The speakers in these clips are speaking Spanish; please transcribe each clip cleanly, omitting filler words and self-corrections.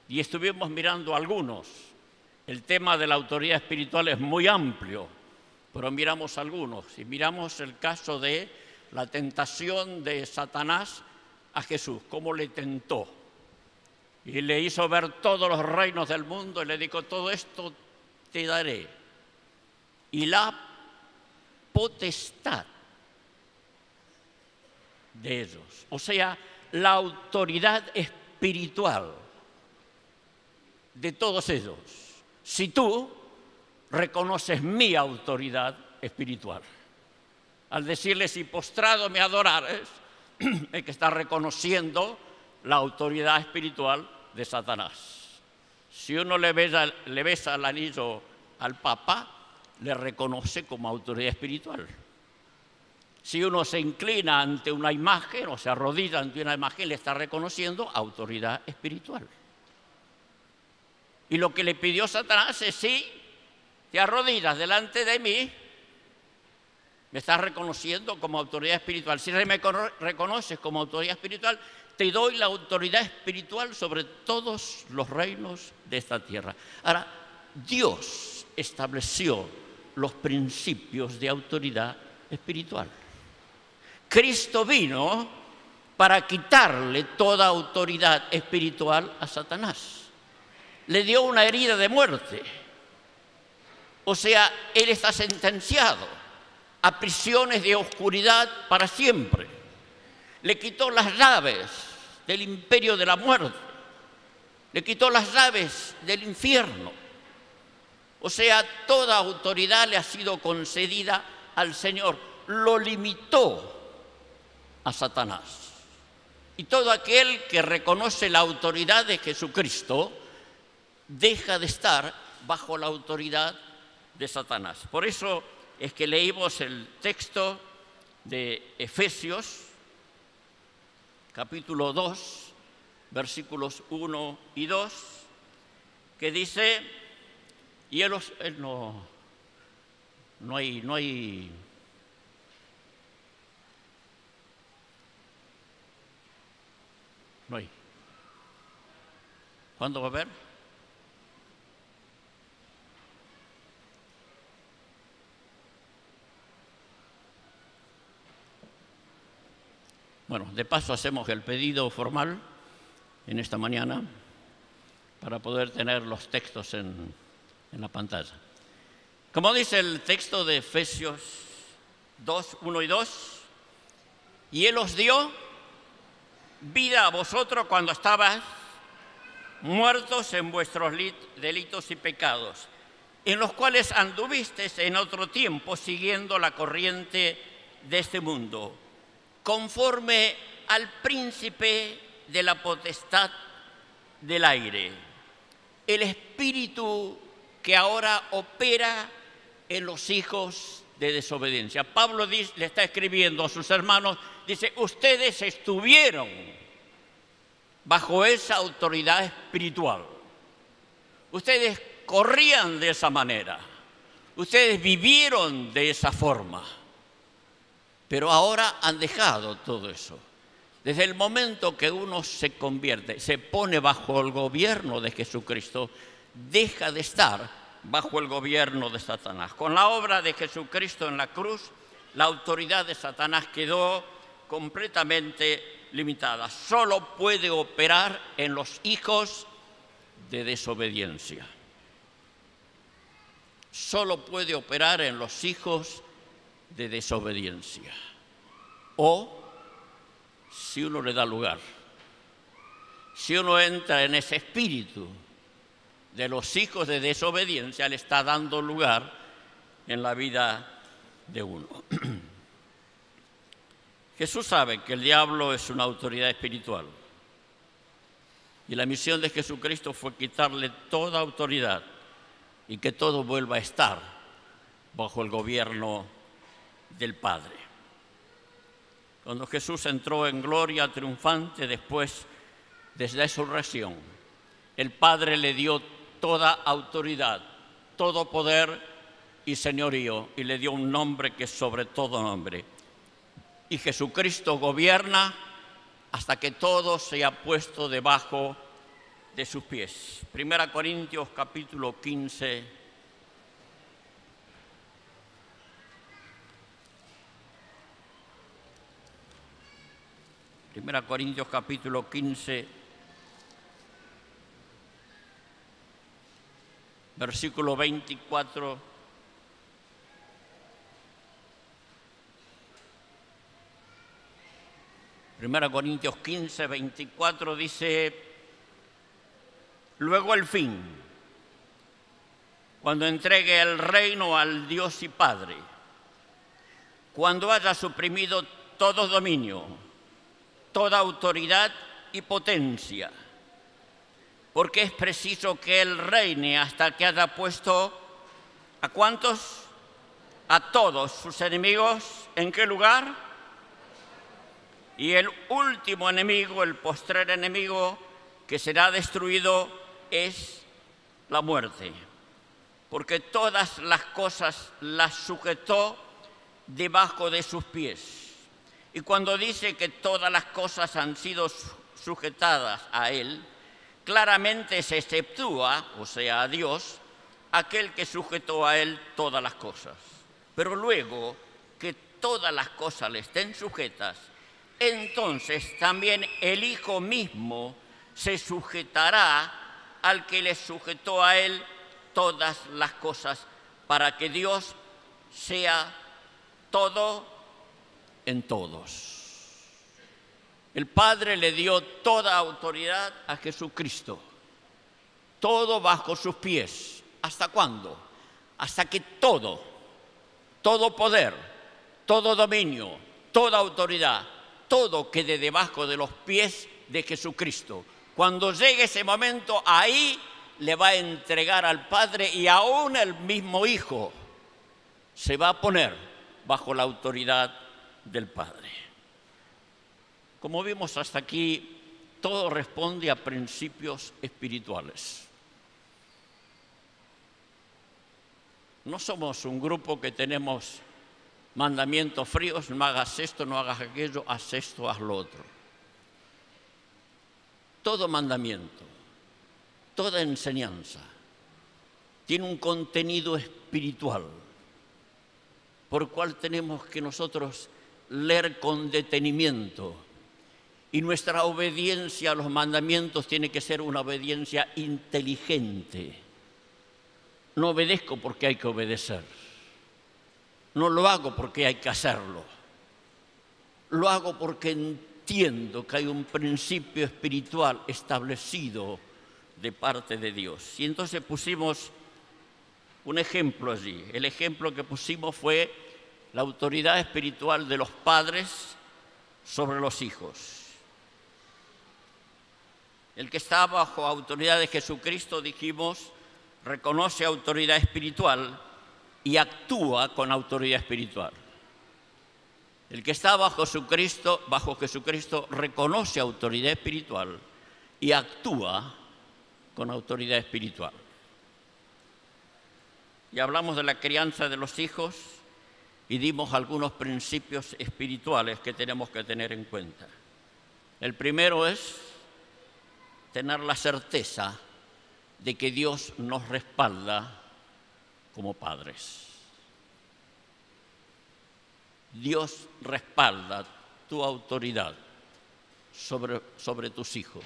y estuvimos mirando algunos. El tema de la autoridad espiritual es muy amplio, pero miramos algunos. Y miramos el caso de la tentación de Satanás a Jesús, cómo le tentó. Y le hizo ver todos los reinos del mundo y le dijo, todo esto te daré. Y la potestad de ellos, o sea, la autoridad espiritual de todos ellos, si tú reconoces mi autoridad espiritual. Al decirle, si postrado me adorares, el que está reconociendo la autoridad espiritual de Satanás. Si uno le besa el anillo al Papa, le reconoce como autoridad espiritual. Si uno se inclina ante una imagen o se arrodilla ante una imagen, le está reconociendo autoridad espiritual. Y lo que le pidió Satanás es, si te arrodillas delante de mí, me estás reconociendo como autoridad espiritual. Si me reconoces como autoridad espiritual, te doy la autoridad espiritual sobre todos los reinos de esta tierra. Ahora, Dios estableció los principios de autoridad espiritual. Cristo vino para quitarle toda autoridad espiritual a Satanás. Le dio una herida de muerte. O sea, él está sentenciado a prisiones de oscuridad para siempre. Le quitó las llaves del imperio de la muerte. Le quitó las llaves del infierno. O sea, toda autoridad le ha sido concedida al Señor. Lo limitó a Satanás. Y todo aquel que reconoce la autoridad de Jesucristo deja de estar bajo la autoridad de Satanás. Por eso es que leímos el texto de Efesios, capítulo 2, versículos 1 y 2, que dice, y no hay ¿Cuándo va a haber? Bueno, de paso hacemos el pedido formal en esta mañana para poder tener los textos en la pantalla. Como dice el texto de Efesios 2, 1 y 2, y Él os dio vida a vosotros cuando estabais muertos en vuestros delitos y pecados, en los cuales anduvisteis en otro tiempo siguiendo la corriente de este mundo, conforme al príncipe de la potestad del aire, el espíritu que ahora opera en los hijos de desobediencia. Pablo le está escribiendo a sus hermanos, dice, ustedes estuvieron bajo esa autoridad espiritual. Ustedes corrían de esa manera. Ustedes vivieron de esa forma. Pero ahora han dejado todo eso. Desde el momento que uno se convierte, se pone bajo el gobierno de Jesucristo, deja de estar bajo el gobierno de Satanás. Con la obra de Jesucristo en la cruz, la autoridad de Satanás quedó completamente limitada. Solo puede operar en los hijos de desobediencia. Solo puede operar en los hijos de desobediencia. O si uno le da lugar. Si uno entra en ese espíritu de los hijos de desobediencia, le está dando lugar en la vida de uno. Jesús sabe que el diablo es una autoridad espiritual. Y la misión de Jesucristo fue quitarle toda autoridad y que todo vuelva a estar bajo el gobierno del Padre. Cuando Jesús entró en gloria triunfante después de la resurrección, el Padre le dio toda autoridad, todo poder y señorío, y le dio un nombre que es sobre todo nombre. Y Jesucristo gobierna hasta que todo sea puesto debajo de sus pies. 1 Corintios capítulo 15. Primera Corintios capítulo 15, versículo 24. Primera Corintios 15, 24 dice: luego el fin, cuando entregue el reino al Dios y Padre, cuando haya suprimido todo dominio, toda autoridad y potencia, porque es preciso que Él reine hasta que haya puesto ¿a cuántos? A todos sus enemigos. ¿En qué lugar? Y el último enemigo, el postrer enemigo que será destruido es la muerte, porque todas las cosas las sujetó debajo de sus pies. Y cuando dice que todas las cosas han sido sujetadas a Él, claramente se exceptúa, o sea, a Dios, aquel que sujetó a Él todas las cosas. Pero luego que todas las cosas le estén sujetas, entonces también el Hijo mismo se sujetará al que le sujetó a Él todas las cosas, para que Dios sea todo en todos. El Padre le dio toda autoridad a Jesucristo, todo bajo sus pies. ¿Hasta cuándo? Hasta que todo poder, todo dominio, toda autoridad, todo quede debajo de los pies de Jesucristo. Cuando llegue ese momento, ahí le va a entregar al Padre, y aún el mismo Hijo se va a poner bajo la autoridad del Padre. Como vimos hasta aquí, todo responde a principios espirituales. No somos un grupo que tenemos mandamientos fríos: no hagas esto, no hagas aquello, haz esto, haz lo otro. Todo mandamiento, toda enseñanza tiene un contenido espiritual, por el cual tenemos que nosotros leer con detenimiento, y nuestra obediencia a los mandamientos tiene que ser una obediencia inteligente. No obedezco porque hay que obedecer, no lo hago porque hay que hacerlo, lo hago porque entiendo que hay un principio espiritual establecido de parte de Dios. Y entonces pusimos un ejemplo allí. El ejemplo que pusimos fue la autoridad espiritual de los padres sobre los hijos. El que está bajo autoridad de Jesucristo, dijimos, reconoce autoridad espiritual y actúa con autoridad espiritual. El que está bajo Jesucristo, reconoce autoridad espiritual y actúa con autoridad espiritual. Y hablamos de la crianza de los hijos y dimos algunos principios espirituales que tenemos que tener en cuenta. El primero es tener la certeza de que Dios nos respalda como padres. Dios respalda tu autoridad sobre tus hijos.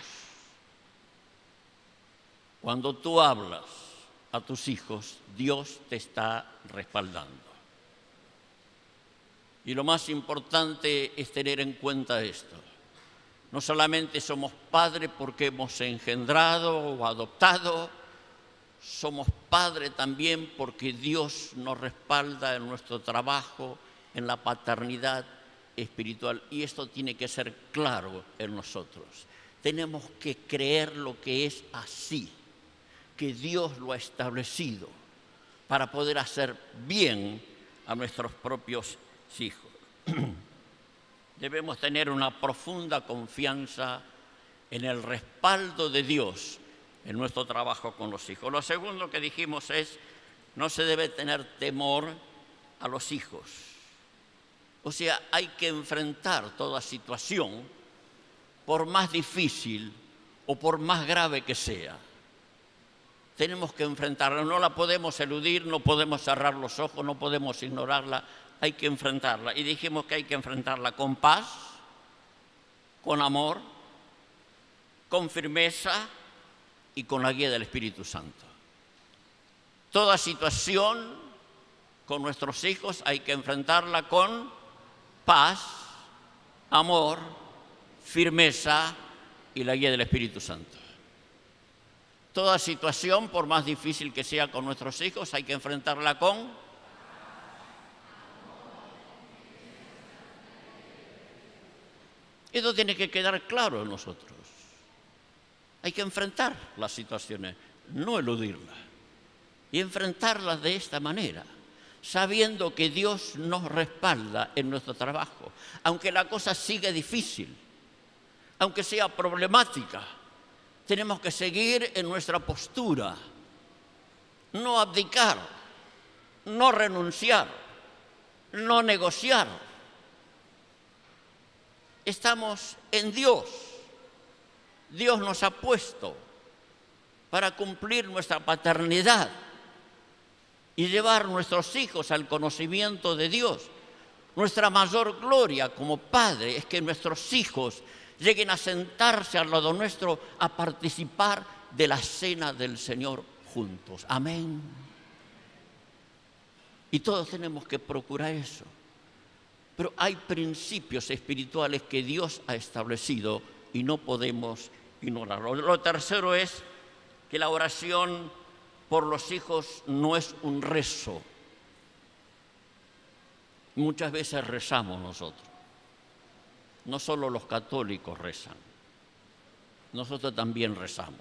Cuando tú hablas a tus hijos, Dios te está respaldando. Y lo más importante es tener en cuenta esto. No solamente somos padres porque hemos engendrado o adoptado, somos padres también porque Dios nos respalda en nuestro trabajo, en la paternidad espiritual. Y esto tiene que ser claro en nosotros. Tenemos que creer lo que es así, que Dios lo ha establecido para poder hacer bien a nuestros propios hijos. Debemos tener una profunda confianza en el respaldo de Dios en nuestro trabajo con los hijos. Lo segundo que dijimos es, no se debe tener temor a los hijos. O sea, hay que enfrentar toda situación, por más difícil o por más grave que sea, tenemos que enfrentarla. No la podemos eludir, no podemos cerrar los ojos, no podemos ignorarla. Hay que enfrentarla. Y dijimos que hay que enfrentarla con paz, con amor, con firmeza y con la guía del Espíritu Santo. Toda situación con nuestros hijos hay que enfrentarla con paz, amor, firmeza y la guía del Espíritu Santo. Toda situación, por más difícil que sea con nuestros hijos, hay que enfrentarla con Esto tiene que quedar claro en nosotros. Hay que enfrentar las situaciones, no eludirlas. Y enfrentarlas de esta manera, sabiendo que Dios nos respalda en nuestro trabajo. Aunque la cosa siga difícil, aunque sea problemática, tenemos que seguir en nuestra postura, no abdicar, no renunciar, no negociar. Estamos en Dios. Dios nos ha puesto para cumplir nuestra paternidad y llevar nuestros hijos al conocimiento de Dios. Nuestra mayor gloria como padre es que nuestros hijos lleguen a sentarse al lado nuestro a participar de la cena del Señor juntos. Amén. Y todos tenemos que procurar eso. Pero hay principios espirituales que Dios ha establecido y no podemos ignorarlo. Lo tercero es que la oración por los hijos no es un rezo. Muchas veces rezamos nosotros. No solo los católicos rezan, nosotros también rezamos.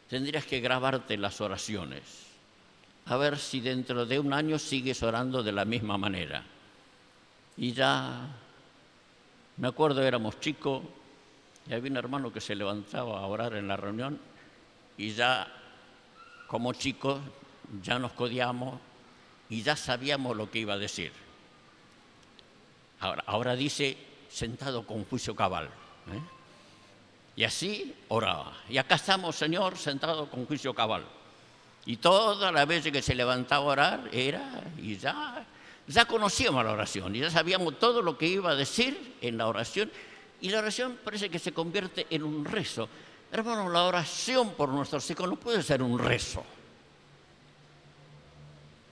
Tendrías que grabarte las oraciones, a ver si dentro de un año sigues orando de la misma manera. Y ya, me acuerdo, éramos chicos, y había un hermano que se levantaba a orar en la reunión, y ya, como chicos, ya nos codiamos y ya sabíamos lo que iba a decir. Ahora dice, sentado con juicio cabal. Y así oraba. Y acá estamos, Señor, sentado con juicio cabal. Y todas las veces que se levantaba a orar, y ya conocíamos la oración, y ya sabíamos todo lo que iba a decir en la oración. Y la oración parece que se convierte en un rezo. Hermano, la oración por nuestros hijos no puede ser un rezo.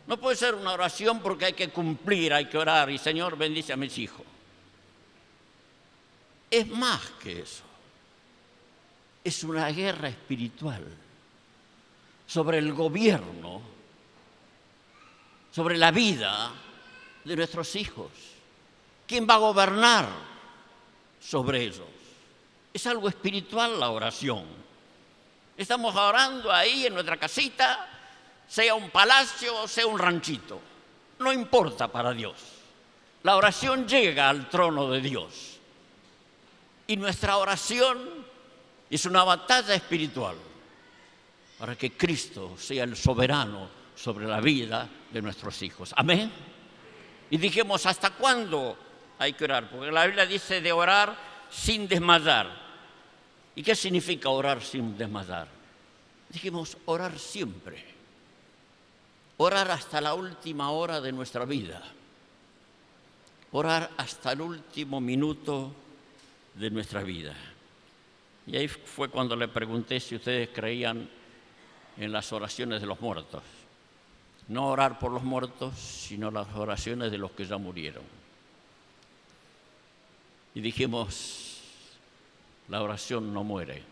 No puede ser una oración porque hay que cumplir, hay que orar, y Señor, bendice a mis hijos. Es más que eso. Es una guerra espiritual sobre el gobierno, sobre la vida de nuestros hijos. ¿Quién va a gobernar sobre ellos? Es algo espiritual la oración. Estamos orando ahí en nuestra casita, sea un palacio o sea un ranchito. No importa para Dios. La oración llega al trono de Dios. Y nuestra oración es una batalla espiritual para que Cristo sea el soberano sobre la vida de nuestros hijos. Amén. Y dijimos, ¿hasta cuándo hay que orar? Porque la Biblia dice de orar sin desmayar. ¿Y qué significa orar sin desmayar? Dijimos, orar siempre. Orar hasta la última hora de nuestra vida. Orar hasta el último minuto de nuestra vida. Y ahí fue cuando le pregunté si ustedes creían en las oraciones de los muertos. No orar por los muertos, sino las oraciones de los que ya murieron. Y dijimos, la oración no muere.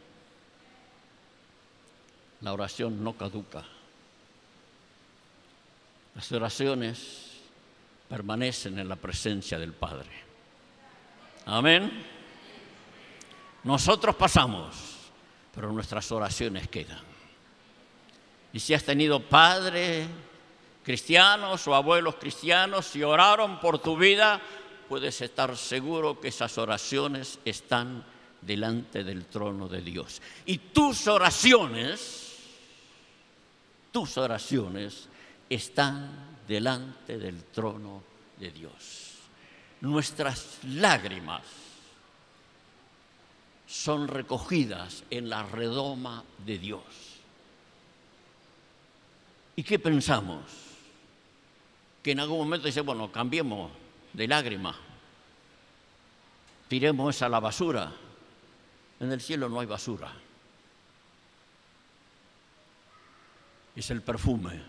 La oración no caduca. Las oraciones permanecen en la presencia del Padre. Amén. Nosotros pasamos, pero nuestras oraciones quedan. Y si has tenido padres cristianos o abuelos cristianos y oraron por tu vida, puedes estar seguro que esas oraciones están delante del trono de Dios. Y tus oraciones están delante del trono de Dios. Nuestras lágrimas son recogidas en la redoma de Dios. ¿Y qué pensamos? Que en algún momento dice, bueno, cambiemos de lágrima, tiremos esa a la basura. En el cielo no hay basura. Es el perfume.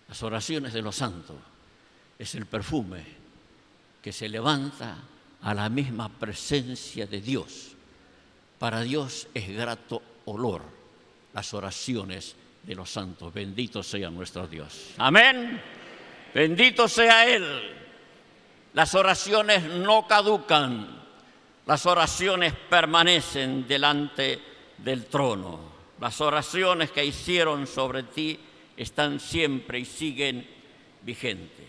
Las oraciones de los santos es el perfume que se levanta a la misma presencia de Dios. Para Dios es grato olor las oraciones de los santos. Bendito sea nuestro Dios. Amén. Bendito sea Él. Las oraciones no caducan. Las oraciones permanecen delante del trono. Las oraciones que hicieron sobre ti están siempre y siguen vigentes.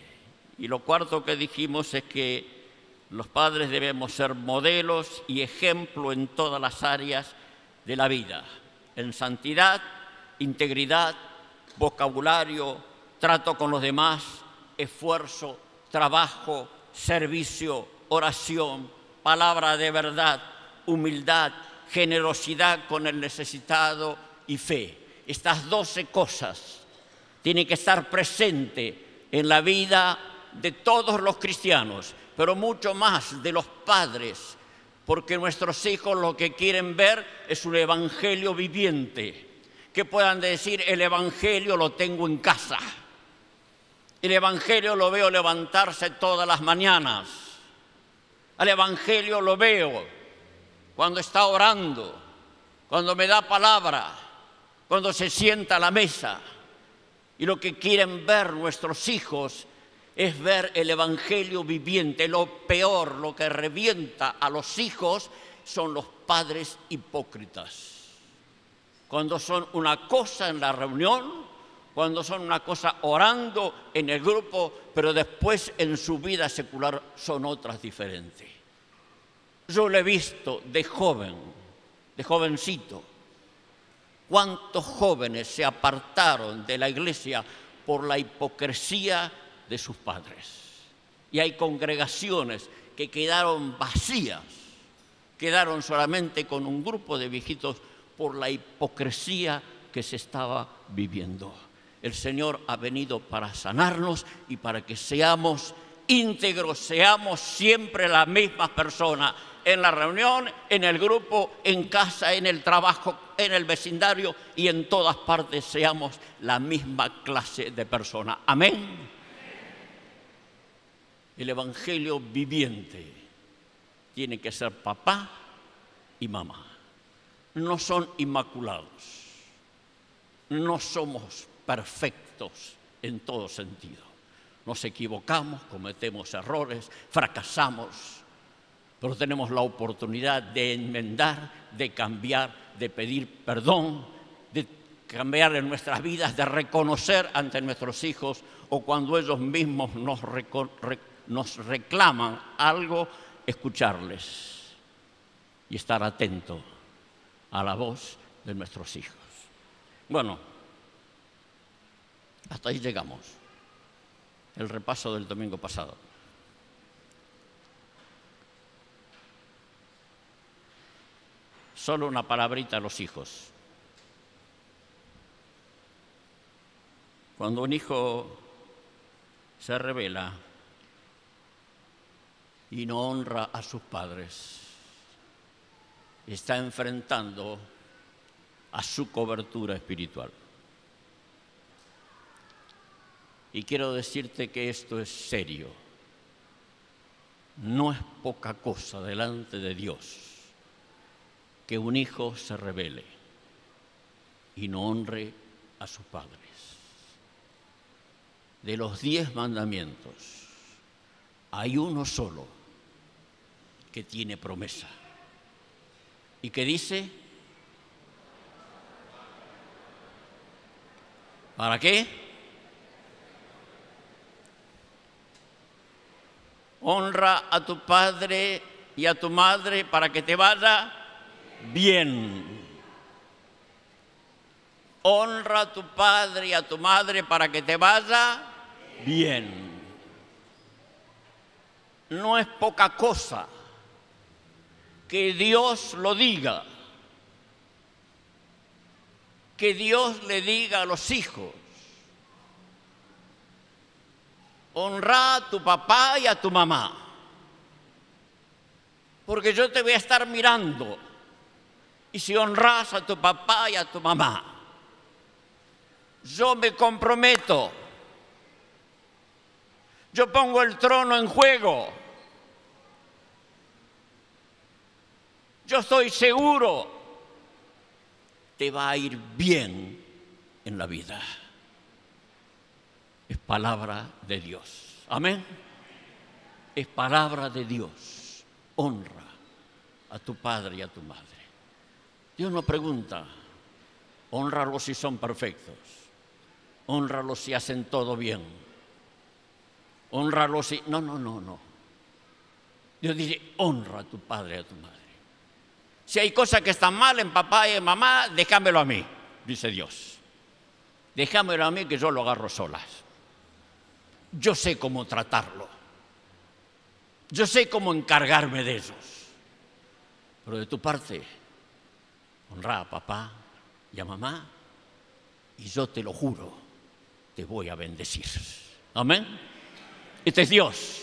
Y lo cuarto que dijimos es que los padres debemos ser modelos y ejemplo en todas las áreas de la vida, en santidad, integridad, vocabulario, trato con los demás, esfuerzo, trabajo, servicio, oración, palabra de verdad, humildad, generosidad con el necesitado y fe. Estas 12 cosas tienen que estar presentes en la vida de todos los cristianos, pero mucho más de los padres, porque nuestros hijos lo que quieren ver es un evangelio viviente, que puedan decir, el evangelio lo tengo en casa, el evangelio lo veo levantarse todas las mañanas, el evangelio lo veo cuando está orando, cuando me da palabra, cuando se sienta a la mesa. Y lo que quieren ver nuestros hijos es ver el evangelio viviente. Lo peor, lo que revienta a los hijos son los padres hipócritas. Cuando son una cosa en la reunión, cuando son una cosa orando en el grupo, pero después en su vida secular son otras diferentes. Yo lo he visto de joven, de jovencito. ¿Cuántos jóvenes se apartaron de la iglesia por la hipocresía de sus padres? Y hay congregaciones que quedaron vacías, quedaron solamente con un grupo de viejitos por la hipocresía que se estaba viviendo. El Señor ha venido para sanarnos y para que seamos íntegros, seamos siempre la misma persona. En la reunión, en el grupo, en casa, en el trabajo, en el vecindario y en todas partes seamos la misma clase de persona. Amén. El evangelio viviente tiene que ser papá y mamá. No son inmaculados. No somos perfectos en todo sentido. Nos equivocamos, cometemos errores, fracasamos. Pero tenemos la oportunidad de enmendar, de cambiar, de pedir perdón, de cambiar en nuestras vidas, de reconocer ante nuestros hijos o cuando ellos mismos nos reclaman algo, escucharles y estar atento a la voz de nuestros hijos. Bueno, hasta ahí llegamos. El repaso del domingo pasado. Solo una palabrita a los hijos. Cuando un hijo se rebela y no honra a sus padres, está enfrentando a su cobertura espiritual. Y quiero decirte que esto es serio. No es poca cosa delante de Dios que un hijo se rebele y no honre a sus padres. De los 10 mandamientos, hay uno solo que tiene promesa y que dice, ¿para qué? Honra a tu padre y a tu madre para que te vaya bien. Honra a tu padre y a tu madre para que te vaya bien. No es poca cosa que Dios lo diga. Que Dios le diga a los hijos: honra a tu papá y a tu mamá, porque yo te voy a estar mirando. Y si honras a tu papá y a tu mamá, yo me comprometo, yo pongo el trono en juego, yo estoy seguro, te va a ir bien en la vida. Es palabra de Dios. Amén. Es palabra de Dios. Honra a tu padre y a tu madre. Dios no pregunta: hónralos si son perfectos, hónralos si hacen todo bien, hónralos si... No. Dios dice: honra a tu padre y a tu madre. Si hay cosas que están mal en papá y en mamá, déjamelo a mí, dice Dios. Déjamelo a mí, que yo lo agarro solas. Yo sé cómo tratarlo. Yo sé cómo encargarme de ellos. Pero de tu parte, honra a papá y a mamá, y yo te lo juro, te voy a bendecir. Amén. Este es Dios.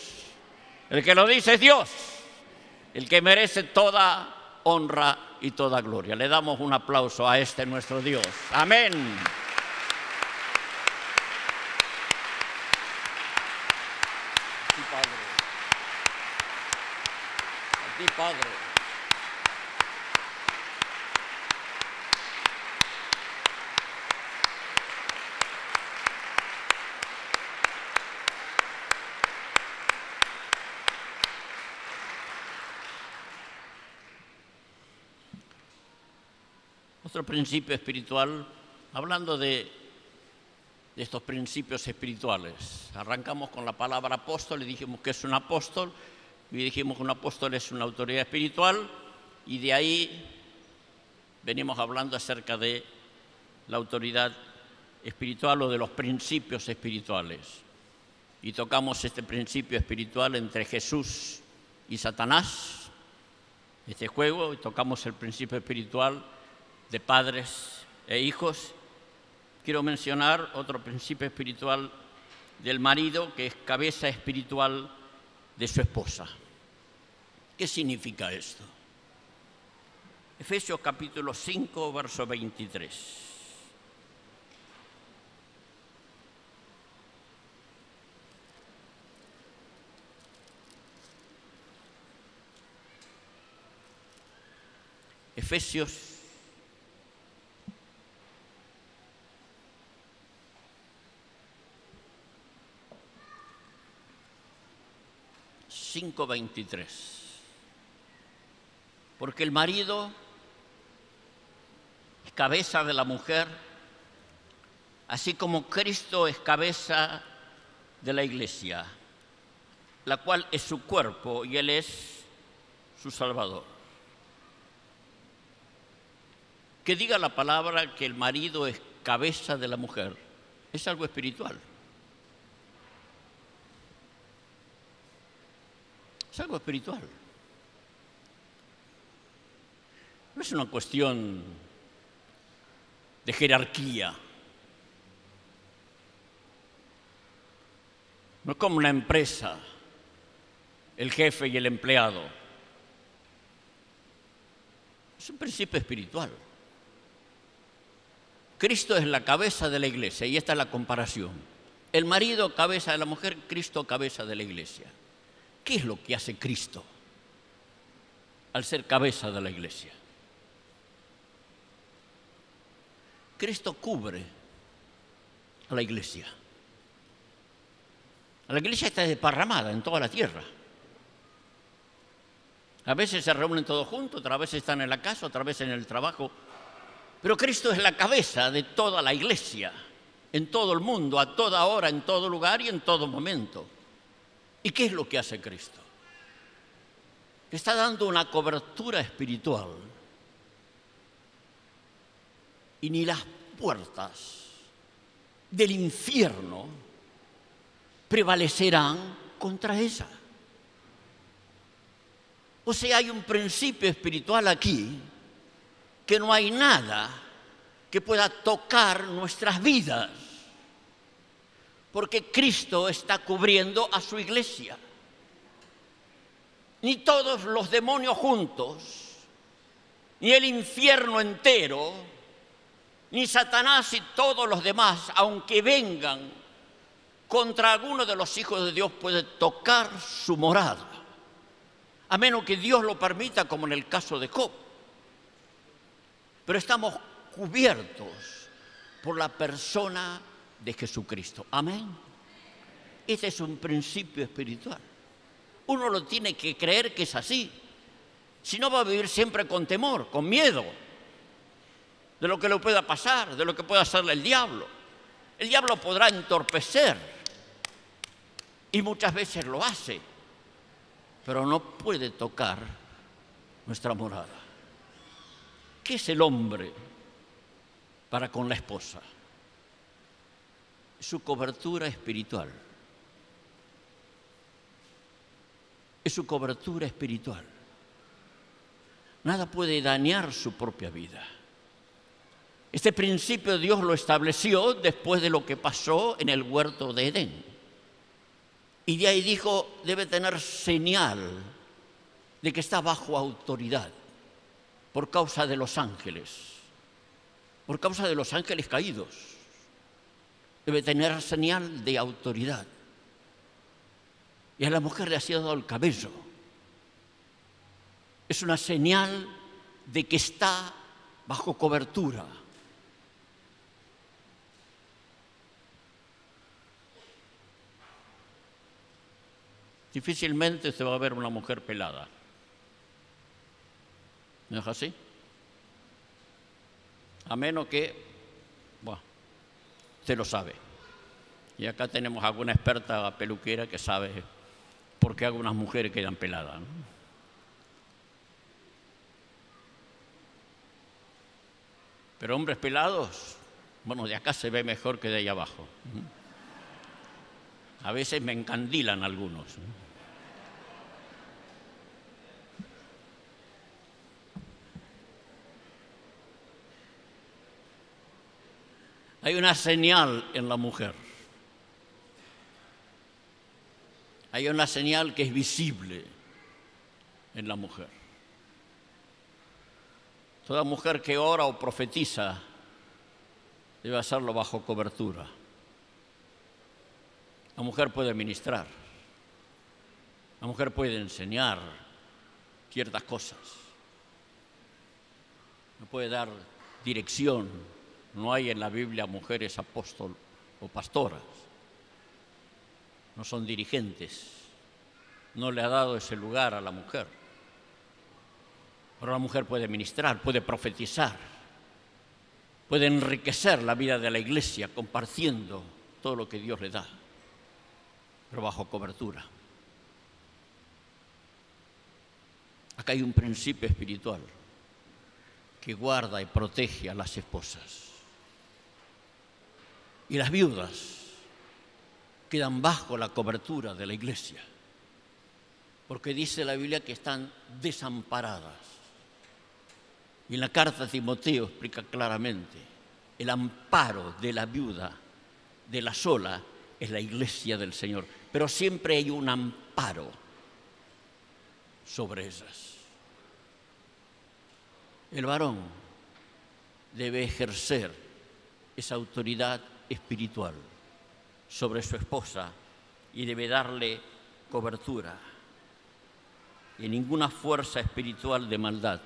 El que lo dice es Dios, el que merece toda honra y toda gloria. Le damos un aplauso a este nuestro Dios. Amén. Sí, Padre. A ti, Padre. Otro principio espiritual, hablando de estos principios espirituales. Arrancamos con la palabra apóstol y dijimos que es un apóstol, y dijimos que un apóstol es una autoridad espiritual, y de ahí venimos hablando acerca de la autoridad espiritual o de los principios espirituales. Y tocamos este principio espiritual entre Jesús y Satanás, este juego, y tocamos el principio espiritual de padres e hijos. Quiero mencionar otro principio espiritual del marido, que es cabeza espiritual de su esposa. ¿Qué significa esto? Efesios capítulo 5, verso 23. Efesios 5:23. Porque el marido es cabeza de la mujer, así como Cristo es cabeza de la iglesia, la cual es su cuerpo y Él es su Salvador. Que diga la palabra que el marido es cabeza de la mujer es algo espiritual. Es algo espiritual. No es una cuestión de jerarquía. No es como una empresa, el jefe y el empleado. Es un principio espiritual. Cristo es la cabeza de la iglesia, y esta es la comparación. El marido cabeza de la mujer, Cristo cabeza de la iglesia. ¿Qué es lo que hace Cristo al ser cabeza de la iglesia? Cristo cubre a la iglesia. La iglesia está desparramada en toda la tierra. A veces se reúnen todos juntos, otras veces están en la casa, otras veces en el trabajo. Pero Cristo es la cabeza de toda la iglesia, en todo el mundo, a toda hora, en todo lugar y en todo momento. ¿Y qué es lo que hace Cristo? Está dando una cobertura espiritual. Y ni las puertas del infierno prevalecerán contra ella. O sea, hay un principio espiritual aquí que no hay nada que pueda tocar nuestras vidas, porque Cristo está cubriendo a su iglesia. Ni todos los demonios juntos, ni el infierno entero, ni Satanás y todos los demás, aunque vengan contra alguno de los hijos de Dios, puede tocar su morada, a menos que Dios lo permita, como en el caso de Job. Pero estamos cubiertos por la persona de Jesucristo. Amén. Este es un principio espiritual. Uno lo tiene que creer que es así. Si no, va a vivir siempre con temor, con miedo de lo que le pueda pasar, de lo que pueda hacerle el diablo. El diablo podrá entorpecer, y muchas veces lo hace, pero no puede tocar nuestra morada. ¿Qué es el hombre para con la esposa? Su cobertura espiritual. Es su cobertura espiritual. Nada puede dañar su propia vida. Este principio Dios lo estableció después de lo que pasó en el huerto de Edén. Y de ahí dijo, debe tener señal de que está bajo autoridad por causa de los ángeles, por causa de los ángeles caídos. Debe tener señal de autoridad. Y a la mujer le ha sido dado el cabello. Es una señal de que está bajo cobertura. Difícilmente se va a ver una mujer pelada. ¿No es así? A menos que, bueno, usted lo sabe. Y acá tenemos alguna experta peluquera que sabe por qué algunas mujeres quedan peladas, ¿no? Pero hombres pelados, bueno, de acá se ve mejor que de ahí abajo. A veces me encandilan algunos. Hay una señal en la mujer. Hay una señal que es visible en la mujer. Toda mujer que ora o profetiza debe hacerlo bajo cobertura. La mujer puede ministrar. La mujer puede enseñar ciertas cosas. No puede dar dirección. No hay en la Biblia mujeres apóstol o pastoras. No son dirigentes. No le ha dado ese lugar a la mujer. Pero la mujer puede ministrar, puede profetizar, puede enriquecer la vida de la iglesia compartiendo todo lo que Dios le da, pero bajo cobertura. Acá hay un principio espiritual que guarda y protege a las esposas. Y las viudas quedan bajo la cobertura de la iglesia, porque dice la Biblia que están desamparadas. Y en la carta a Timoteo explica claramente, el amparo de la viuda, de la sola, es la iglesia del Señor. Pero siempre hay un amparo sobre ellas. El varón debe ejercer esa autoridad espiritual sobre su esposa y debe darle cobertura. Y ninguna fuerza espiritual de maldad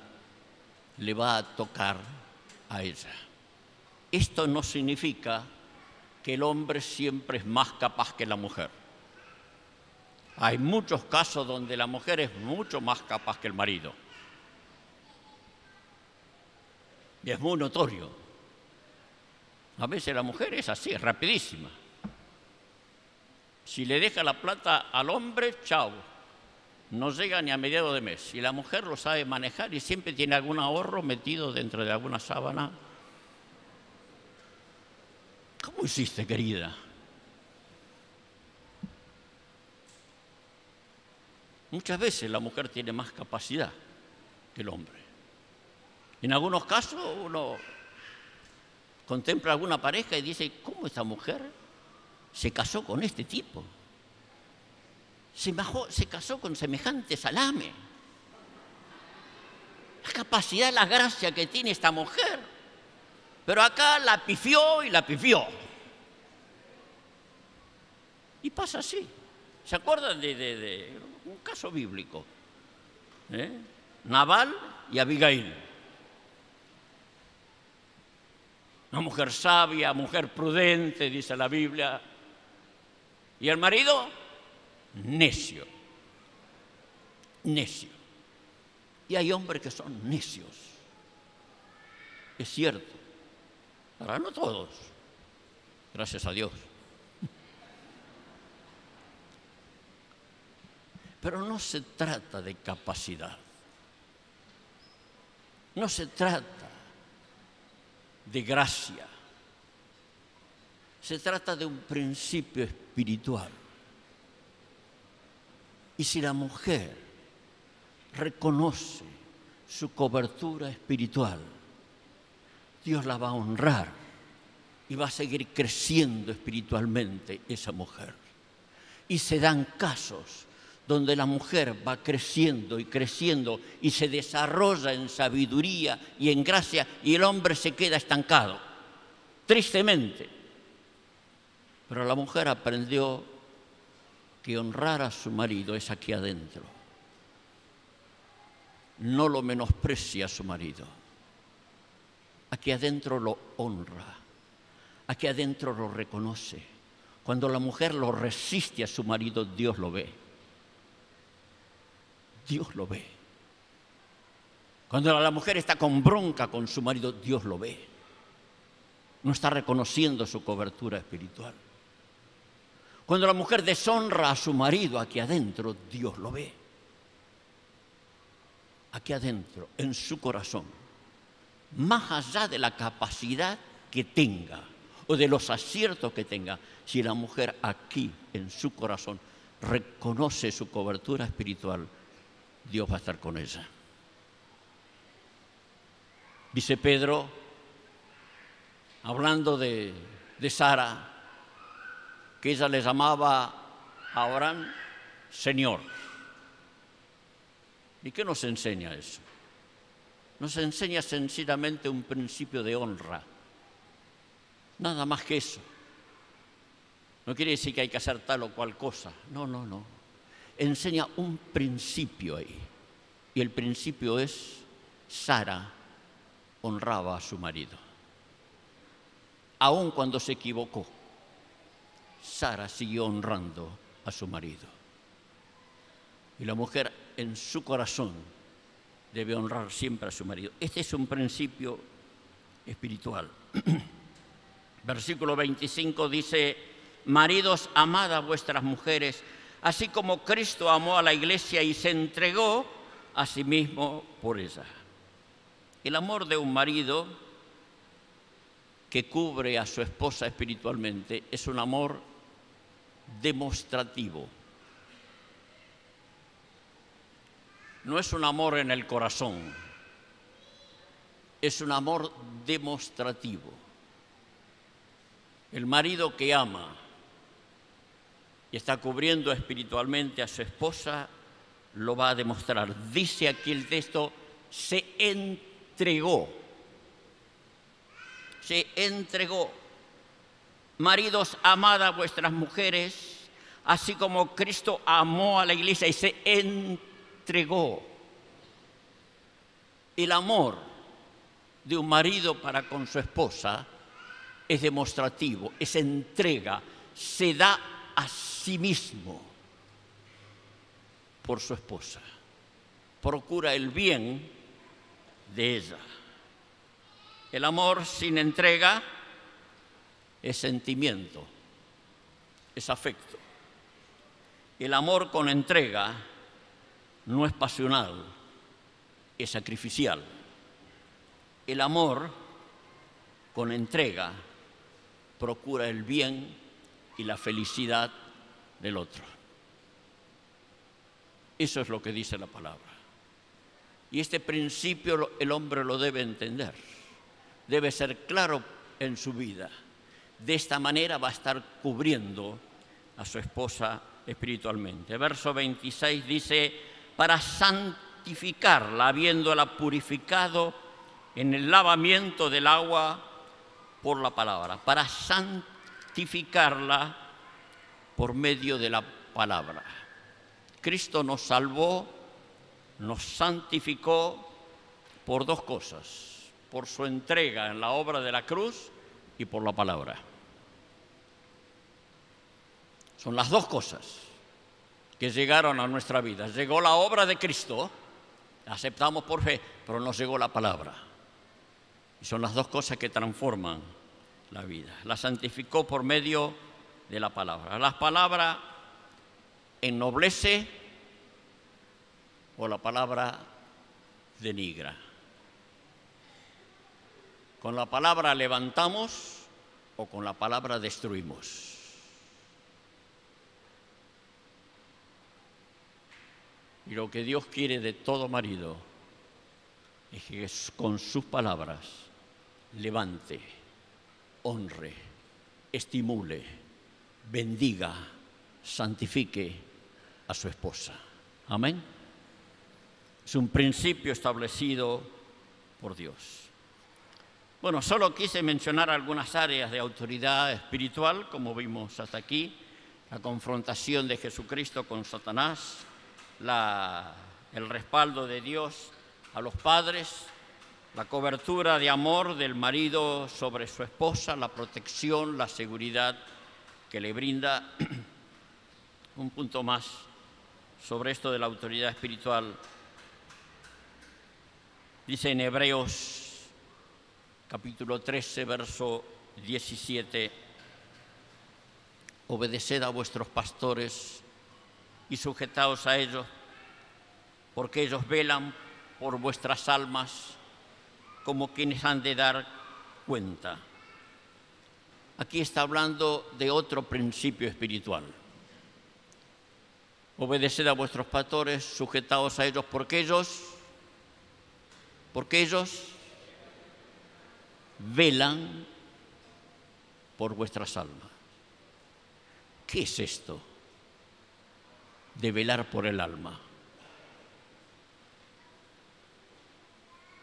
le va a tocar a ella. Esto no significa que el hombre siempre es más capaz que la mujer. Hay muchos casos donde la mujer es mucho más capaz que el marido. Y es muy notorio. A veces la mujer es así, es rapidísima. Si le deja la plata al hombre, chao. No llega ni a mediados de mes. Y la mujer lo sabe manejar y siempre tiene algún ahorro metido dentro de alguna sábana. ¿Cómo hiciste, querida? Muchas veces la mujer tiene más capacidad que el hombre. En algunos casos uno contempla a alguna pareja y dice, ¿cómo esta mujer se casó con este tipo? Se casó con semejante salame. La capacidad, la gracia que tiene esta mujer. Pero acá la pifió y la pifió. Y pasa así. ¿Se acuerdan de un caso bíblico? Nabal y Abigail. Una mujer sabia, mujer prudente, dice la Biblia. Y el marido, necio. Necio. Y hay hombres que son necios. Es cierto. Ahora no todos. Gracias a Dios. Pero no se trata de capacidad. No se trata de gracia. Se trata de un principio espiritual. Y si la mujer reconoce su cobertura espiritual, Dios la va a honrar y va a seguir creciendo espiritualmente esa mujer. Y se dan casos donde la mujer va creciendo y creciendo y se desarrolla en sabiduría y en gracia y el hombre se queda estancado, tristemente. Pero la mujer aprendió que honrar a su marido es aquí adentro. No lo menosprecia a su marido. Aquí adentro lo honra. Aquí adentro lo reconoce. Cuando la mujer lo resiste a su marido, Dios lo ve. Dios lo ve. Cuando la mujer está con bronca con su marido, Dios lo ve. No está reconociendo su cobertura espiritual. Cuando la mujer deshonra a su marido aquí adentro, Dios lo ve. Aquí adentro, en su corazón, más allá de la capacidad que tenga o de los aciertos que tenga, si la mujer aquí, en su corazón, reconoce su cobertura espiritual, Dios va a estar con ella. Dice Pedro, hablando de Sara, que ella le llamaba a Abraham Señor. ¿Y qué nos enseña eso? Nos enseña sencillamente un principio de honra. Nada más que eso. No quiere decir que hay que hacer tal o cual cosa. No. Enseña un principio ahí. Y el principio es, Sara honraba a su marido. Aun cuando se equivocó, Sara siguió honrando a su marido. Y la mujer en su corazón debe honrar siempre a su marido. Este es un principio espiritual. Versículo 25 dice, maridos, amad a vuestras mujeres, así como Cristo amó a la iglesia y se entregó a sí mismo por ella. El amor de un marido que cubre a su esposa espiritualmente es un amor demostrativo. No es un amor en el corazón, es un amor demostrativo. El marido que ama y está cubriendo espiritualmente a su esposa, lo va a demostrar. Dice aquí el texto, se entregó. Se entregó. Maridos, amad a vuestras mujeres, así como Cristo amó a la iglesia y se entregó. El amor de un marido para con su esposa es demostrativo, es entrega, se da a sí mismo por su esposa. Procura el bien de ella. El amor sin entrega es sentimiento, es afecto. El amor con entrega no es pasional, es sacrificial. El amor con entrega procura el bien y la felicidad del otro. Eso es lo que dice la palabra. Y este principio el hombre lo debe entender. Debe ser claro en su vida. De esta manera va a estar cubriendo a su esposa espiritualmente. Verso 26 dice, para santificarla, habiéndola purificado en el lavamiento del agua por la palabra. Para santificarla por medio de la palabra. Cristo nos salvó, nos santificó por dos cosas, por su entrega en la obra de la cruz y por la palabra. Son las dos cosas que llegaron a nuestra vida. Llegó la obra de Cristo, la aceptamos por fe, pero nos llegó la palabra. Y son las dos cosas que transforman la vida. La santificó por medio de la palabra. La palabra ennoblece o la palabra denigra. Con la palabra levantamos o con la palabra destruimos. Y lo que Dios quiere de todo marido es que con sus palabras levante, honre, estimule, bendiga, santifique a su esposa. Amén. Es un principio establecido por Dios. Bueno, solo quise mencionar algunas áreas de autoridad espiritual, como vimos hasta aquí, la confrontación de Jesucristo con Satanás, el respaldo de Dios a los padres, la cobertura de amor del marido sobre su esposa, la protección, la seguridad que le brinda. Un punto más sobre esto de la autoridad espiritual. Dice en Hebreos capítulo 13, verso 17, obedeced a vuestros pastores y sujetaos a ellos, porque ellos velan por vuestras almas como quienes han de dar cuenta. Aquí está hablando de otro principio espiritual. Obedeced a vuestros pastores, sujetaos a ellos, porque ellos velan por vuestras almas. ¿Qué es esto de velar por el alma?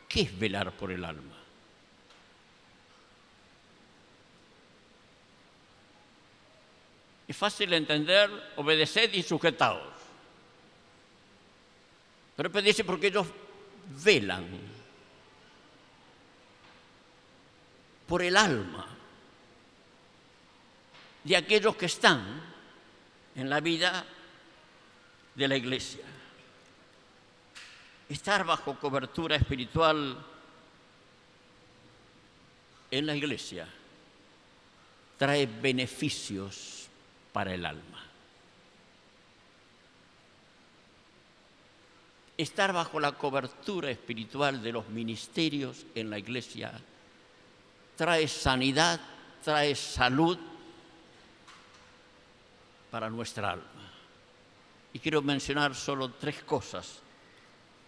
¿Qué es velar por el alma? Es fácil entender, obedeced y sujetaos. Pero después dice, porque ellos velan por el alma de aquellos que están en la vida de la iglesia. Estar bajo cobertura espiritual en la iglesia trae beneficios para el alma. Estar bajo la cobertura espiritual de los ministerios en la iglesia trae sanidad, trae salud para nuestra alma. Y quiero mencionar solo 3 cosas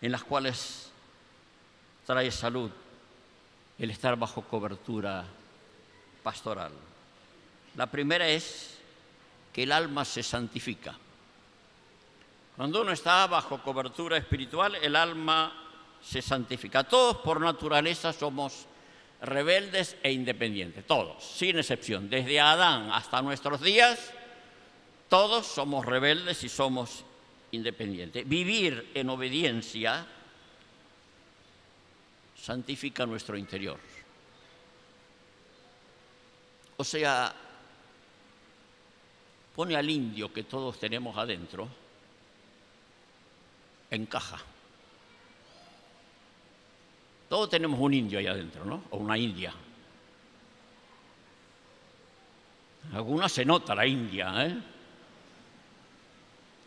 en las cuales trae salud el estar bajo cobertura pastoral. La primera es que el alma se santifica. Cuando uno está bajo cobertura espiritual, el alma se santifica. Todos por naturaleza somos rebeldes e independientes, todos, sin excepción. Desde Adán hasta nuestros días, todos somos rebeldes y somos independientes. Vivir en obediencia santifica nuestro interior. O sea, pone al indio que todos tenemos adentro en caja. Todos tenemos un indio ahí adentro, ¿no? O una india. Algunas se nota la india, ¿eh?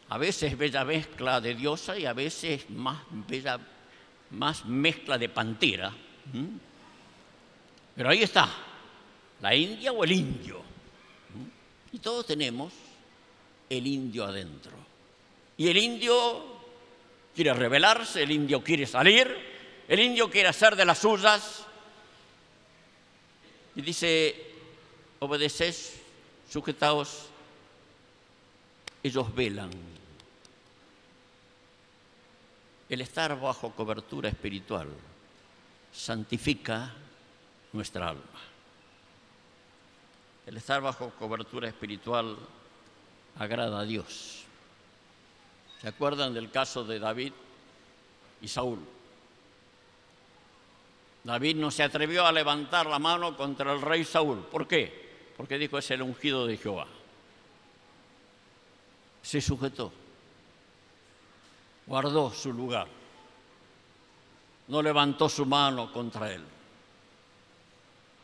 A veces es bella mezcla de diosa y a veces más mezcla de pantera. Pero ahí está, la india o el indio. Y todos tenemos el indio adentro. Y el indio quiere rebelarse, el indio quiere salir, el indio quiere hacer de las suyas. Y dice, obedeced, sujetaos, ellos velan. El estar bajo cobertura espiritual santifica nuestra alma. El estar bajo cobertura espiritual agrada a Dios. ¿Se acuerdan del caso de David y Saúl? David no se atrevió a levantar la mano contra el rey Saúl. ¿Por qué? Porque dijo, es el ungido de Jehová. Se sujetó, guardó su lugar, no levantó su mano contra él.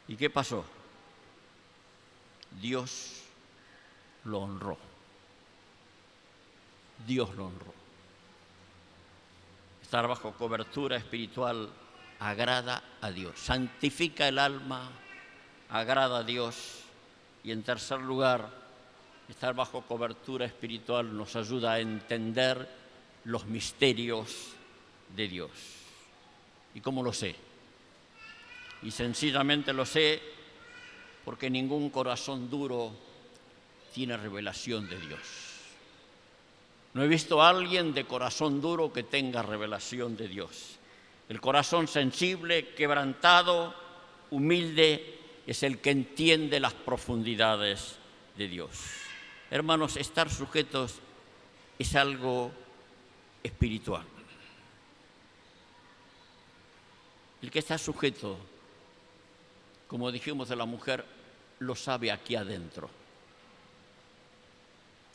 ¿Y qué pasó? Dios lo honró. Dios lo honró. Estar bajo cobertura espiritual agrada a Dios, santifica el alma, agrada a Dios. Y en tercer lugar, estar bajo cobertura espiritual nos ayuda a entender los misterios de Dios. ¿Y cómo lo sé? Y sencillamente lo sé porque ningún corazón duro tiene revelación de Dios. No he visto a alguien de corazón duro que tenga revelación de Dios. El corazón sensible, quebrantado, humilde, es el que entiende las profundidades de Dios. Hermanos, estar sujetos es algo espiritual. El que está sujeto, como dijimos de la mujer, lo sabe aquí adentro.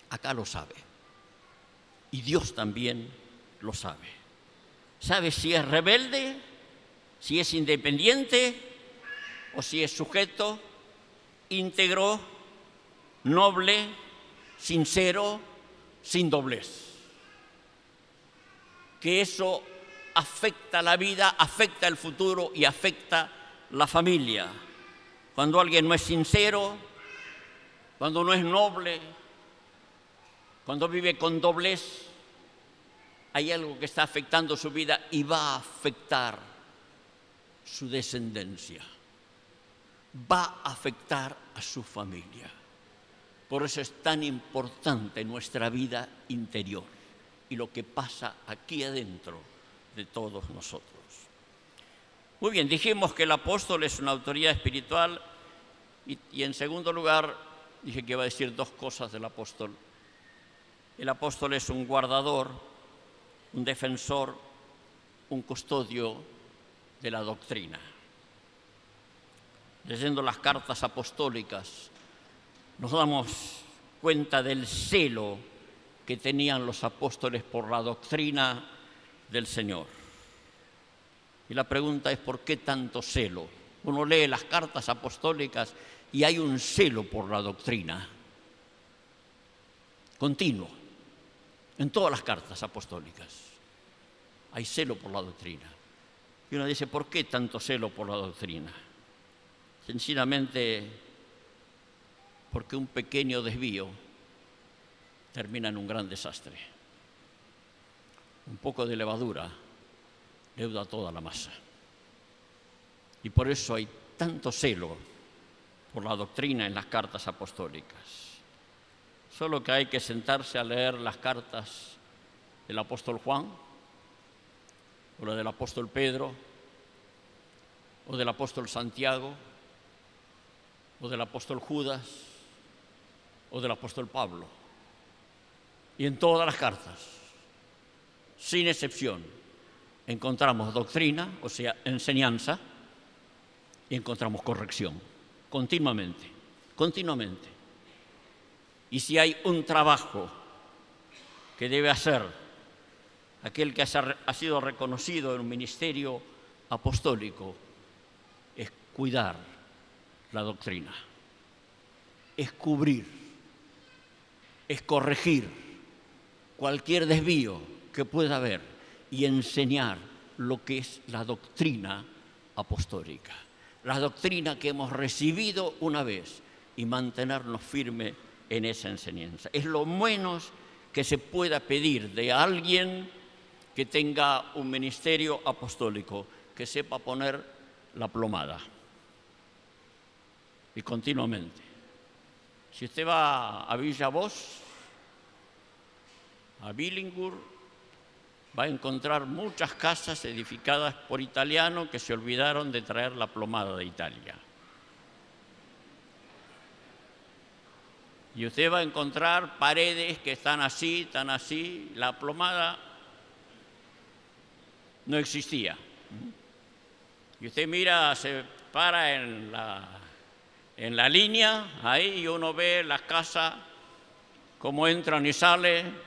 Acá lo sabe. Y Dios también lo sabe. Sabe si es rebelde, si es independiente o si es sujeto, íntegro, noble, sincero, sin doblez. Que eso afecta la vida, afecta el futuro y afecta la familia. Cuando alguien no es sincero, cuando no es noble, cuando vive con doblez, hay algo que está afectando su vida y va a afectar su descendencia. Va a afectar a su familia. Por eso es tan importante nuestra vida interior y lo que pasa aquí adentro de todos nosotros. Muy bien, dijimos que el apóstol es una autoridad espiritual y en segundo lugar dije que iba a decir dos cosas del apóstol. El apóstol es un guardador, un defensor, un custodio de la doctrina. Leyendo las cartas apostólicas, nos damos cuenta del celo que tenían los apóstoles por la doctrina del Señor. Y la pregunta es, ¿por qué tanto celo? Uno lee las cartas apostólicas y hay un celo por la doctrina continuo. En todas las cartas apostólicas hay celo por la doctrina. Y uno dice, ¿por qué tanto celo por la doctrina? Sencillamente porque un pequeño desvío termina en un gran desastre. Un poco de levadura leuda toda la masa. Y por eso hay tanto celo por la doctrina en las cartas apostólicas. Solo que hay que sentarse a leer las cartas del apóstol Juan, o la del apóstol Pedro, o del apóstol Santiago, o del apóstol Judas, o del apóstol Pablo. Y en todas las cartas, sin excepción, encontramos doctrina, o sea, enseñanza, y encontramos corrección, continuamente. Y si hay un trabajo que debe hacer aquel que ha sido reconocido en un ministerio apostólico, es cuidar la doctrina, es cubrir, es corregir cualquier desvío que pueda haber y enseñar lo que es la doctrina apostólica, la doctrina que hemos recibido una vez y mantenernos firmes en esa enseñanza. Es lo menos que se pueda pedir de alguien que tenga un ministerio apostólico, que sepa poner la plomada. Y continuamente. Si usted va a Villa Voz, a Billinghurst, va a encontrar muchas casas edificadas por italianos que se olvidaron de traer la plomada de Italia. Y usted va a encontrar paredes que están así, la plomada no existía. Y usted mira, se para en la línea, ahí, y uno ve las casas, cómo entran y salen,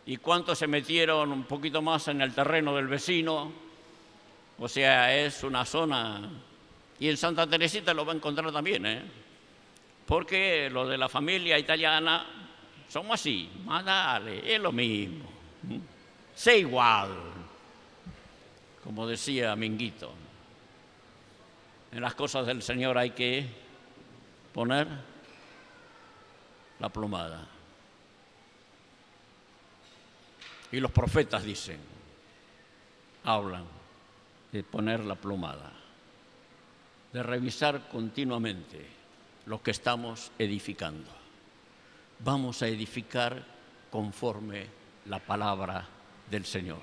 y cuántos se metieron un poquito más en el terreno del vecino. O sea, es una zona... Y en Santa Teresita lo va a encontrar también, porque lo de la familia italiana somos así, más dale, es lo mismo. Sé igual, como decía Minguito. En las cosas del Señor hay que poner la plomada. Y los profetas hablan de poner la plomada, de revisar continuamente lo que estamos edificando. Vamos a edificar conforme la palabra del Señor.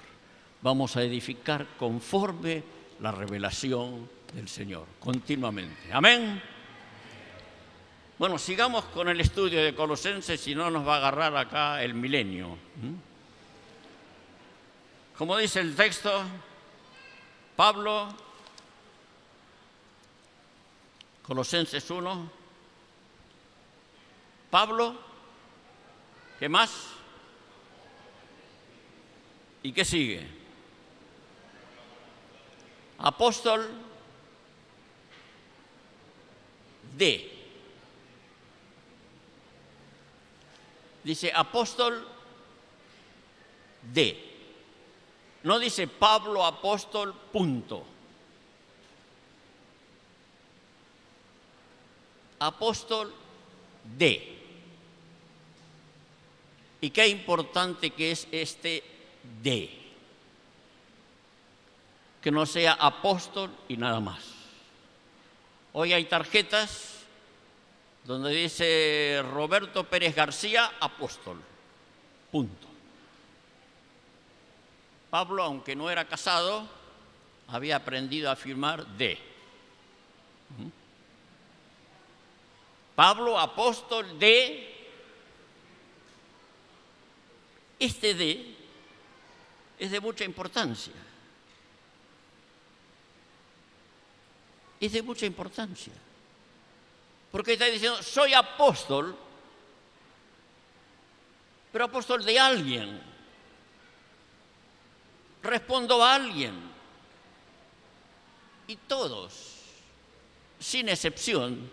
Vamos a edificar conforme la revelación del Señor, continuamente. Amén. Bueno, sigamos con el estudio de Colosenses, si no nos va a agarrar acá el milenio. Como dice el texto, Pablo, Colosenses 1, Pablo, ¿qué más? ¿Y qué sigue? Apóstol de. Dice apóstol de. No dice Pablo apóstol, punto. Apóstol de. Y qué importante que es este de. Que no sea apóstol y nada más. Hoy hay tarjetas donde dice Roberto Pérez García, apóstol, punto. Pablo, aunque no era casado, había aprendido a firmar de. Pablo, apóstol de. Este de es de mucha importancia. Es de mucha importancia. Porque está diciendo, soy apóstol, pero apóstol de alguien. Respondo a alguien. Y todos, sin excepción,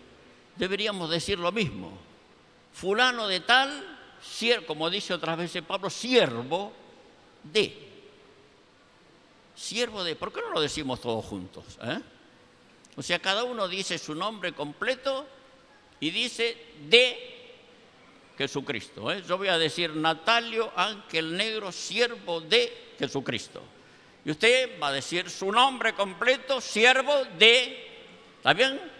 deberíamos decir lo mismo. Fulano de tal, como dice otras veces Pablo, siervo de. Siervo de. ¿Por qué no lo decimos todos juntos? O sea, cada uno dice su nombre completo y dice de Jesucristo. Yo voy a decir Natalio Ángel Negro, siervo de Jesucristo. Y usted va a decir su nombre completo, siervo de. ¿Está bien?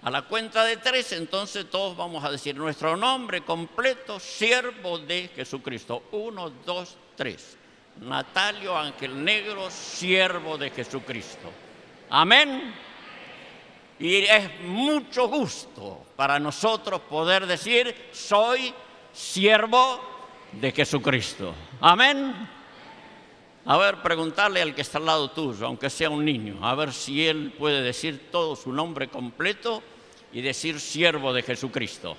A la cuenta de 3, entonces todos vamos a decir nuestro nombre completo, siervo de Jesucristo. 1, 2, 3. Natalio Ángel Negro, siervo de Jesucristo. Amén. Y es mucho gusto para nosotros poder decir, soy siervo de Jesucristo. Amén. A ver, preguntarle al que está al lado tuyo, aunque sea un niño, a ver si él puede decir todo su nombre completo y decir siervo de Jesucristo.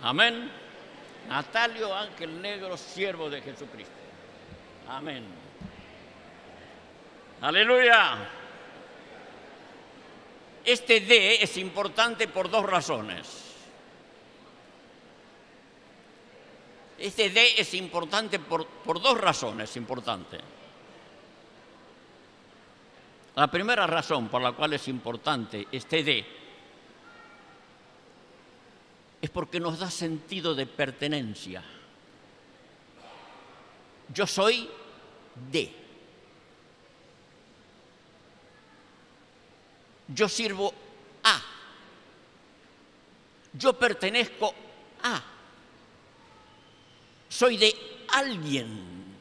Amén. Natalio Ángel Negro, siervo de Jesucristo. Amén. Aleluya. Este de es importante por dos razones. Este de es importante por dos razones importantes. La primera razón por la cual es importante este de es porque nos da sentido de pertenencia. Yo soy de. Yo sirvo a. Yo pertenezco a. Soy de alguien.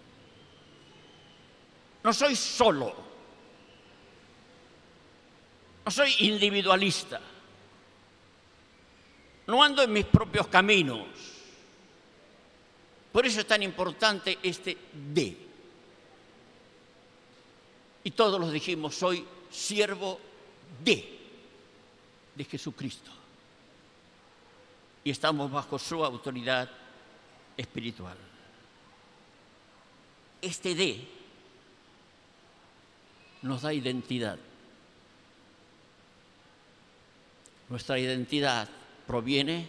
No soy solo. No soy individualista. No ando en mis propios caminos. Por eso es tan importante este de. Y todos los dijimos, soy siervo de Jesucristo. Y estamos bajo su autoridad espiritual. Este de nos da identidad. Nuestra identidad proviene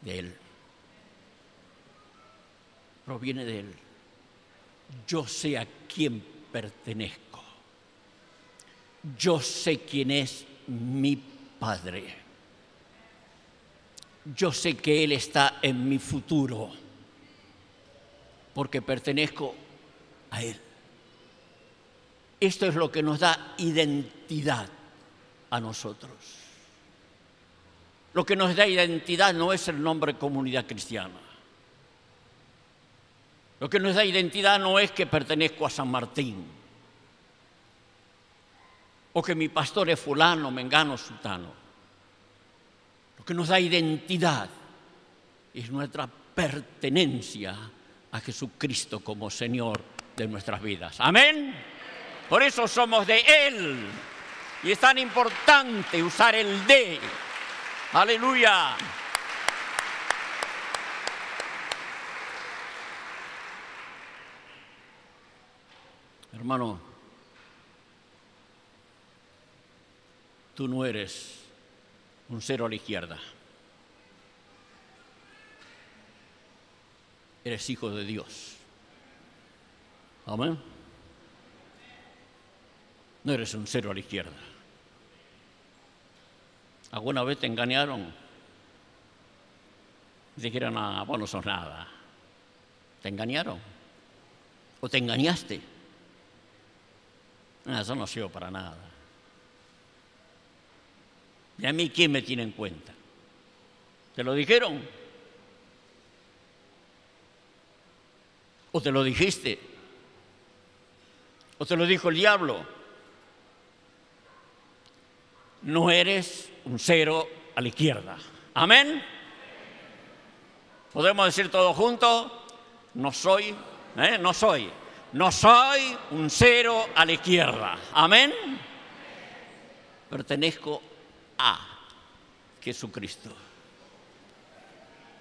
de Él. Proviene de Él. Yo sé a quién pertenezco. Yo sé quién es mi Padre. Yo sé que Él está en mi futuro, porque pertenezco a Él. Esto es lo que nos da identidad a nosotros. Lo que nos da identidad no es el nombre Comunidad Cristiana. Lo que nos da identidad no es que pertenezco a San Martín, o que mi pastor es fulano, mengano, sultano. Lo que nos da identidad es nuestra pertenencia a Jesucristo como Señor de nuestras vidas. Amén. Por eso somos de Él. Y es tan importante usar el de. Aleluya. Hermano, tú no eres un cero a la izquierda. Eres hijo de Dios. Amén. No eres un cero a la izquierda. ¿Alguna vez te engañaron? Dijeron, ah, vos no sos nada. ¿Te engañaron? ¿O te engañaste? No, eso no sirve para nada. ¿Y a mí quién me tiene en cuenta? ¿Te lo dijeron? ¿O te lo dijiste? ¿O te lo dijo el diablo? No eres un cero a la izquierda. ¿Amén? ¿Podemos decir todos juntos? No soy un cero a la izquierda. ¿Amén? Pertenezco a Jesucristo.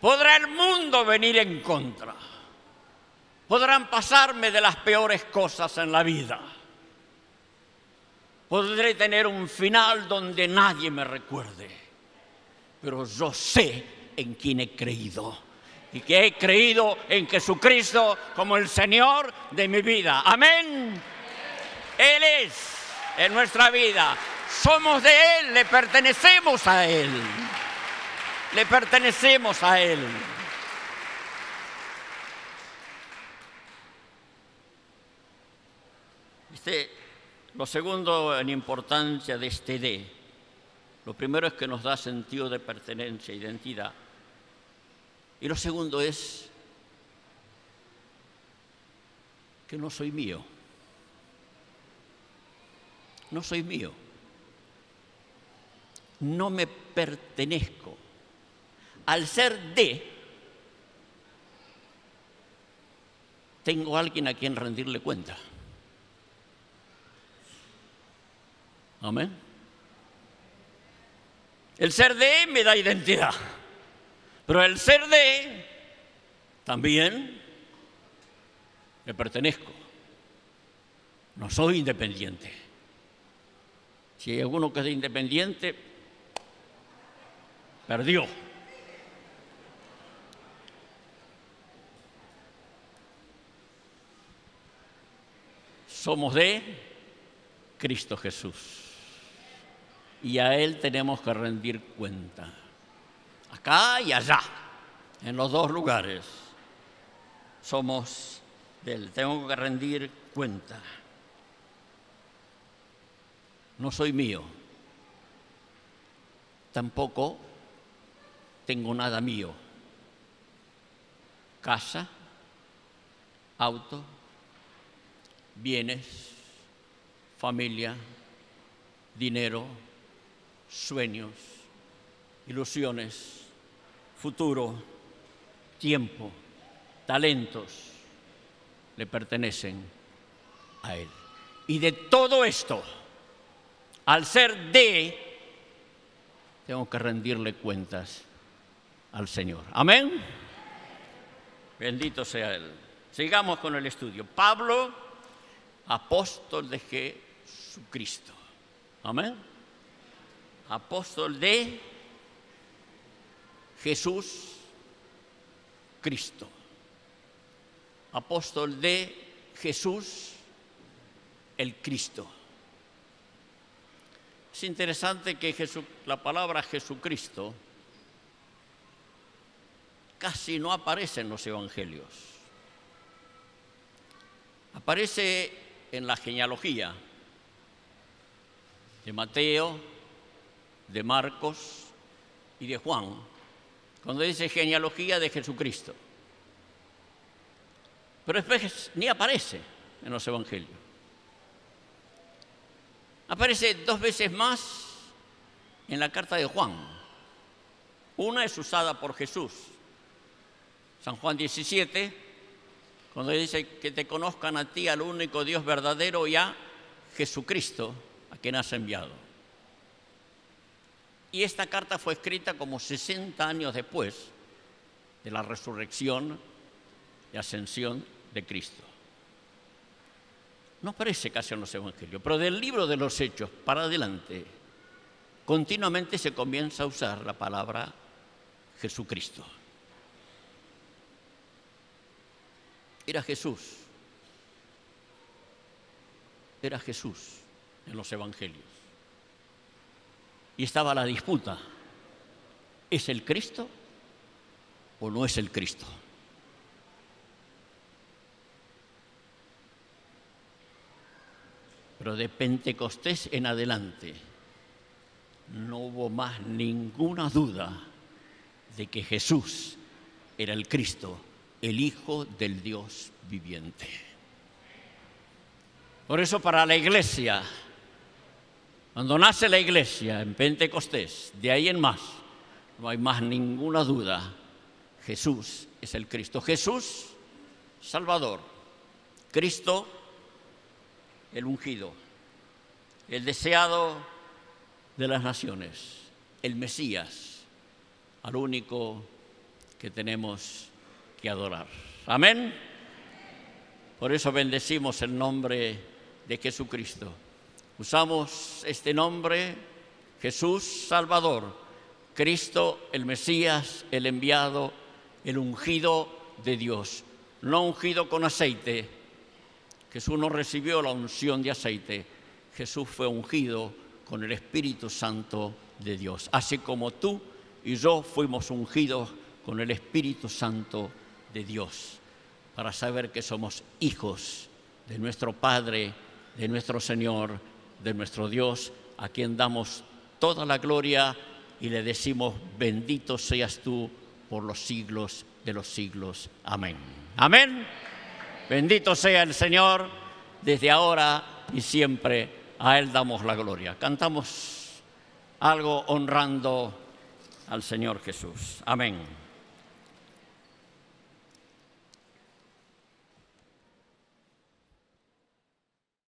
¿Podrá el mundo venir en contra? ¿Podrán pasarme de las peores cosas en la vida? Podré tener un final donde nadie me recuerde, pero yo sé en quién he creído y que he creído en Jesucristo como el Señor de mi vida. Amén. Él es en nuestra vida. Somos de Él, le pertenecemos a Él. Le pertenecemos a Él. Lo segundo en importancia de este de, lo primero es que nos da sentido de pertenencia, identidad. Y lo segundo es que no soy mío. No soy mío. No me pertenezco. Al ser de, tengo a alguien a quien rendirle cuenta. Amén. El ser de me da identidad, pero el ser de también le pertenezco. No soy independiente. Si hay alguno que es independiente, perdió. Somos de Cristo Jesús. Y a Él tenemos que rendir cuenta. Acá y allá, en los dos lugares, somos de Él. Tengo que rendir cuenta. No soy mío. Tampoco tengo nada mío. Casa, auto, bienes, familia, dinero, sueños, ilusiones, futuro, tiempo, talentos, le pertenecen a Él. Y de todo esto, al ser tengo que rendirle cuentas al Señor. Amén. Bendito sea Él. Sigamos con el estudio. Pablo, apóstol de Jesucristo. Amén. Apóstol de Jesús Cristo. Apóstol de Jesús el Cristo. Es interesante que la palabra Jesucristo casi no aparece en los evangelios. Aparece en la genealogía de Mateo, de Marcos y de Juan, cuando dice genealogía de Jesucristo. Pero después ni aparece en los evangelios. Aparece 2 veces más en la carta de Juan. Una es usada por Jesús. San Juan 17, cuando dice que te conozcan a ti, al único Dios verdadero, y a Jesucristo, a quien has enviado. Y esta carta fue escrita como 60 años después de la resurrección y ascensión de Cristo. No aparece casi en los evangelios, pero del libro de los Hechos para adelante, continuamente se comienza a usar la palabra Jesucristo. Era Jesús en los evangelios. Y estaba la disputa, ¿es el Cristo o no es el Cristo? Pero de Pentecostés en adelante no hubo más ninguna duda de que Jesús era el Cristo, el Hijo del Dios viviente. Por eso para la iglesia, cuando nace la iglesia en Pentecostés, de ahí en más, no hay más ninguna duda, Jesús es el Cristo. Jesús, Salvador. Cristo, el ungido, el deseado de las naciones, el Mesías, al único que tenemos que adorar. Amén. Por eso bendecimos el nombre de Jesucristo. Usamos este nombre, Jesús Salvador, Cristo el Mesías, el enviado, el ungido de Dios. No ungido con aceite. Jesús no recibió la unción de aceite. Jesús fue ungido con el Espíritu Santo de Dios. Así como tú y yo fuimos ungidos con el Espíritu Santo de Dios, para saber que somos hijos de nuestro Padre, de nuestro Señor, de nuestro Dios, a quien damos toda la gloria y le decimos, bendito seas tú por los siglos de los siglos. Amén. Amén. Bendito sea el Señor desde ahora y siempre. A Él damos la gloria. Cantamos algo honrando al Señor Jesús. Amén.